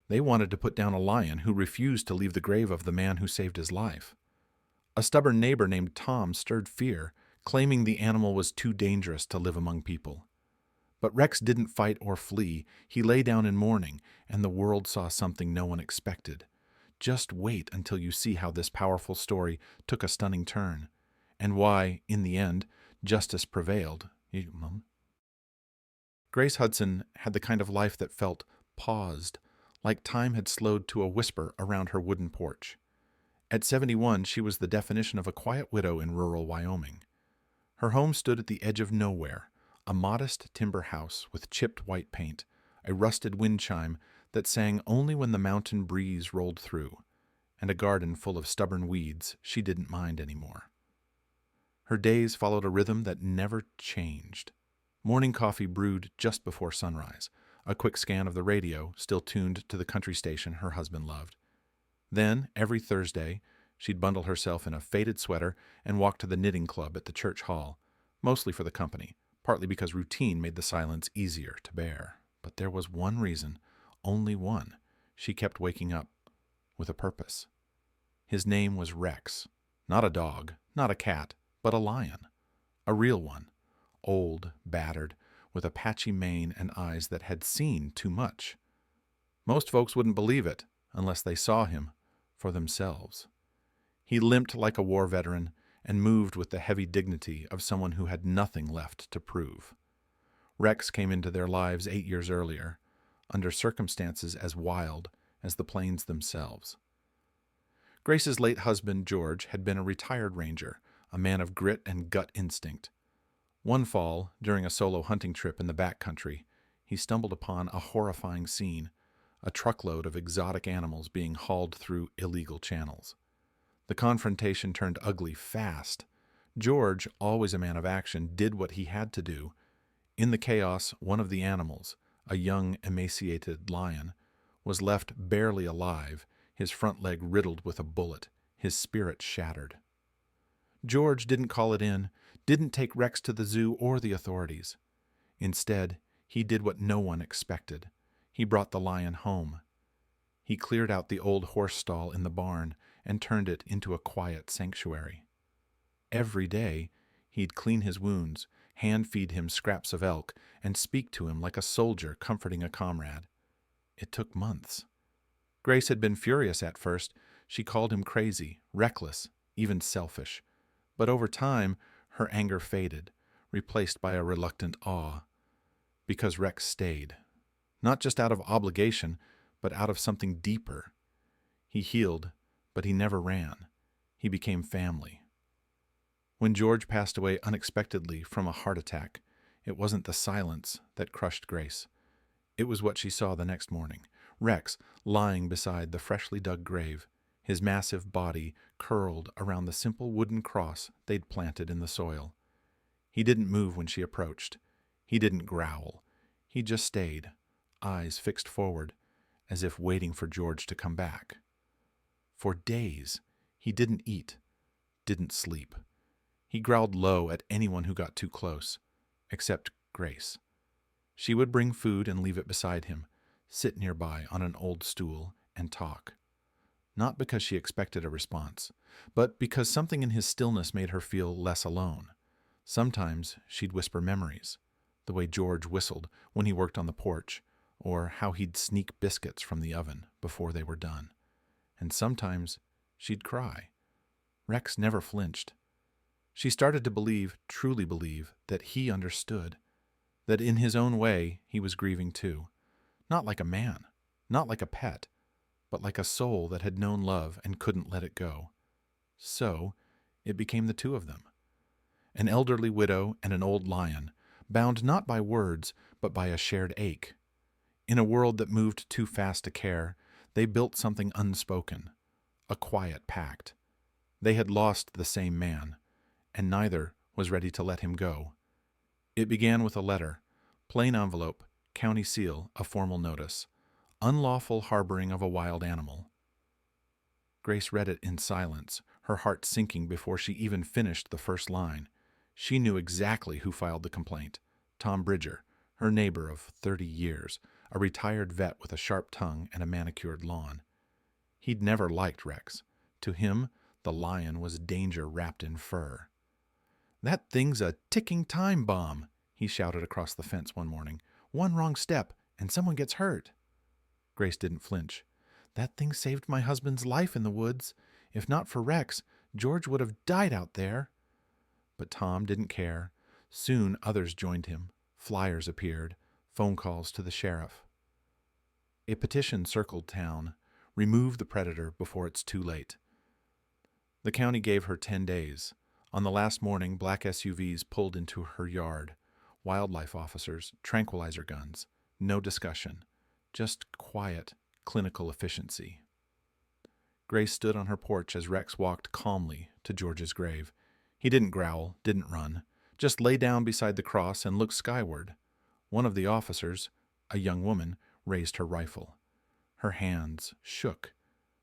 They wanted to put down a lion who refused to leave the grave of the man who saved his life. A stubborn neighbor named Tom stirred fear, claiming the animal was too dangerous to live among people. But Rex didn't fight or flee. He lay down in mourning, and the world saw something no one expected. Just wait until you see how this powerful story took a stunning turn, and why, in the end, justice prevailed. Grace Hudson had the kind of life that felt paused, like time had slowed to a whisper around her wooden porch. At 71, she was the definition of a quiet widow in rural Wyoming. Her home stood at the edge of nowhere, a modest timber house with chipped white paint, a rusted wind chime that sang only when the mountain breeze rolled through, and a garden full of stubborn weeds she didn't mind anymore. Her days followed a rhythm that never changed. Morning coffee brewed just before sunrise, a quick scan of the radio, still tuned to the country station her husband loved. Then, every Thursday, she'd bundle herself in a faded sweater and walk to the knitting club at the church hall, mostly for the company, partly because routine made the silence easier to bear. But there was one reason, only one, she kept waking up, with a purpose. His name was Rex. Not a dog, not a cat, but a lion. A real one. Old, battered, with a patchy mane and eyes that had seen too much. Most folks wouldn't believe it unless they saw him for themselves. He limped like a war veteran and moved with the heavy dignity of someone who had nothing left to prove. Rex came into their lives 8 years earlier, under circumstances as wild as the plains themselves. Grace's late husband, George, had been a retired ranger, a man of grit and gut instinct. One fall, during a solo hunting trip in the backcountry, he stumbled upon a horrifying scene, a truckload of exotic animals being hauled through illegal channels. The confrontation turned ugly fast. George, always a man of action, did what he had to do. In the chaos, one of the animals, a young, emaciated lion, was left barely alive, his front leg riddled with a bullet, his spirit shattered. George didn't call it in, didn't take Rex to the zoo or the authorities. Instead, he did what no one expected. He brought the lion home. He cleared out the old horse stall in the barn and turned it into a quiet sanctuary. Every day, he'd clean his wounds, hand-feed him scraps of elk, and speak to him like a soldier comforting a comrade. It took months. Grace had been furious at first. She called him crazy, reckless, even selfish. But over time, her anger faded, replaced by a reluctant awe. Because Rex stayed. Not just out of obligation, but out of something deeper. He healed, but he never ran. He became family. When George passed away unexpectedly from a heart attack, it wasn't the silence that crushed Grace. It was what she saw the next morning. Rex lying beside the freshly dug grave, his massive body curled around the simple wooden cross they'd planted in the soil. He didn't move when she approached. He didn't growl. He just stayed, eyes fixed forward, as if waiting for George to come back. For days, he didn't eat, didn't sleep. He growled low at anyone who got too close, except Grace. She would bring food and leave it beside him, sit nearby on an old stool, and talk. Not because she expected a response, but because something in his stillness made her feel less alone. Sometimes she'd whisper memories, the way George whistled when he worked on the porch, or how he'd sneak biscuits from the oven before they were done. And sometimes she'd cry. Rex never flinched. She started to believe, truly believe, that he understood, that in his own way he was grieving too. Not like a man, not like a pet, but like a soul that had known love and couldn't let it go. So, it became the two of them. An elderly widow and an old lion, bound not by words, but by a shared ache. In a world that moved too fast to care, they built something unspoken, a quiet pact. They had lost the same man, and neither was ready to let him go. It began with a letter, plain envelope, county seal, a formal notice. Unlawful harboring of a wild animal. Grace read it in silence, her heart sinking before she even finished the first line. She knew exactly who filed the complaint. Tom Bridger, her neighbor of 30 years, a retired vet with a sharp tongue and a manicured lawn. He'd never liked Rex. To him, the lion was danger wrapped in fur. "That thing's a ticking time bomb," he shouted across the fence one morning. "One wrong step, and someone gets hurt." Grace didn't flinch. "That thing saved my husband's life in the woods. If not for Rex, George would have died out there." But Tom didn't care. Soon others joined him. Flyers appeared, phone calls to the sheriff. A petition circled town. Remove the predator before it's too late. The county gave her 10 days. On the last morning, black SUVs pulled into her yard. Wildlife officers, tranquilizer guns. No discussion. Just quiet, clinical efficiency. Grace stood on her porch as Rex walked calmly to George's grave. He didn't growl, didn't run, just lay down beside the cross and looked skyward. One of the officers, a young woman, raised her rifle. Her hands shook.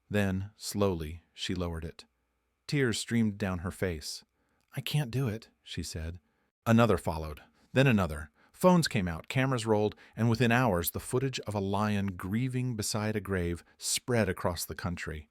Then, slowly, she lowered it. Tears streamed down her face. "I can't do it," she said. Another followed, then another. Phones came out, cameras rolled, and within hours the footage of a lion grieving beside a grave spread across the country.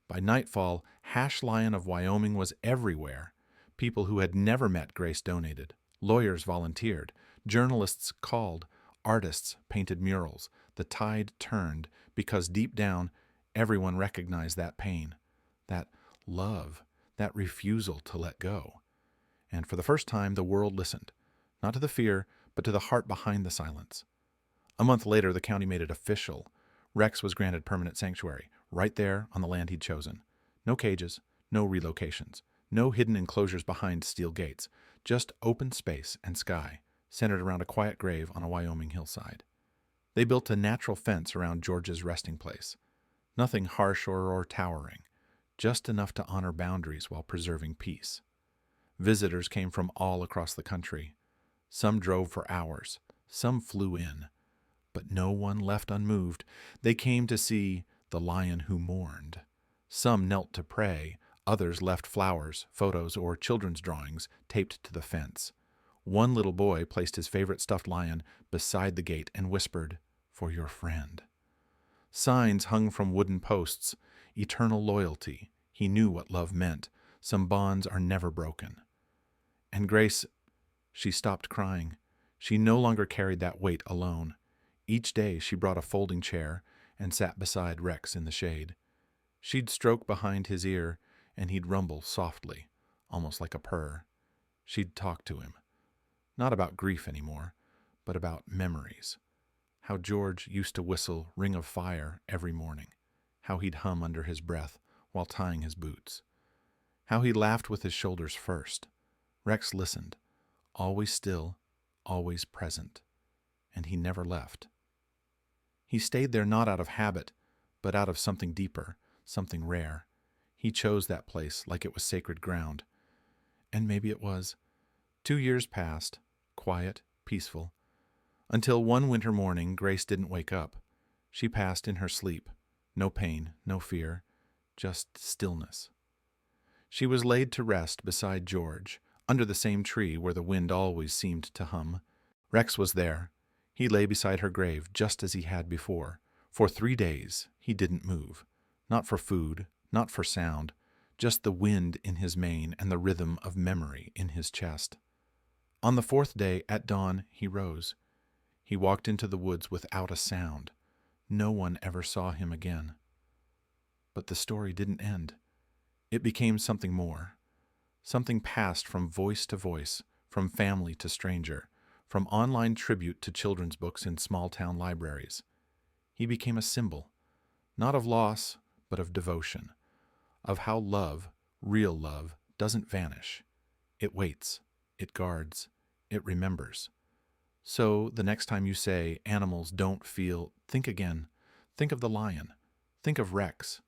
By nightfall, Hash Lion of Wyoming was everywhere. People who had never met Grace donated. Lawyers volunteered. Journalists called. Artists painted murals. The tide turned because deep down, everyone recognized that pain, that love, that refusal to let go. And for the first time, the world listened, not to the fear, but to the heart behind the silence. A month later, the county made it official. Rex was granted permanent sanctuary, right there on the land he'd chosen. No cages, no relocations, no hidden enclosures behind steel gates, just open space and sky, centered around a quiet grave on a Wyoming hillside. They built a natural fence around George's resting place. Nothing harsh or towering, just enough to honor boundaries while preserving peace. Visitors came from all across the country. Some drove for hours, some flew in, but no one left unmoved. They came to see the lion who mourned. Some knelt to pray, others left flowers, photos, or children's drawings taped to the fence. One little boy placed his favorite stuffed lion beside the gate and whispered, "For your friend." Signs hung from wooden posts, eternal loyalty. He knew what love meant. Some bonds are never broken. And Grace, she stopped crying. She no longer carried that weight alone. Each day she brought a folding chair and sat beside Rex in the shade. She'd stroke behind his ear, and he'd rumble softly, almost like a purr. She'd talk to him. Not about grief anymore, but about memories. How George used to whistle Ring of Fire every morning. How he'd hum under his breath while tying his boots. How he laughed with his shoulders first. Rex listened, always still, always present, and he never left. He stayed there not out of habit, but out of something deeper, something rare. He chose that place like it was sacred ground. And maybe it was. 2 years passed, quiet, peaceful, until one winter morning Grace didn't wake up. She passed in her sleep. No pain, no fear, just stillness. She was laid to rest beside George, under the same tree where the wind always seemed to hum. Rex was there. He lay beside her grave just as he had before. For 3 days he didn't move. Not for food, not for sound, just the wind in his mane and the rhythm of memory in his chest. On the 4th day, at dawn, he rose. He walked into the woods without a sound. No one ever saw him again. But the story didn't end. It became something more. Something passed from voice to voice, from family to stranger, from online tribute to children's books in small-town libraries. He became a symbol, not of loss, but of devotion, of how love, real love, doesn't vanish. It waits, it guards, it remembers. So the next time you say animals don't feel, think again. Think of the lion. Think of Rex.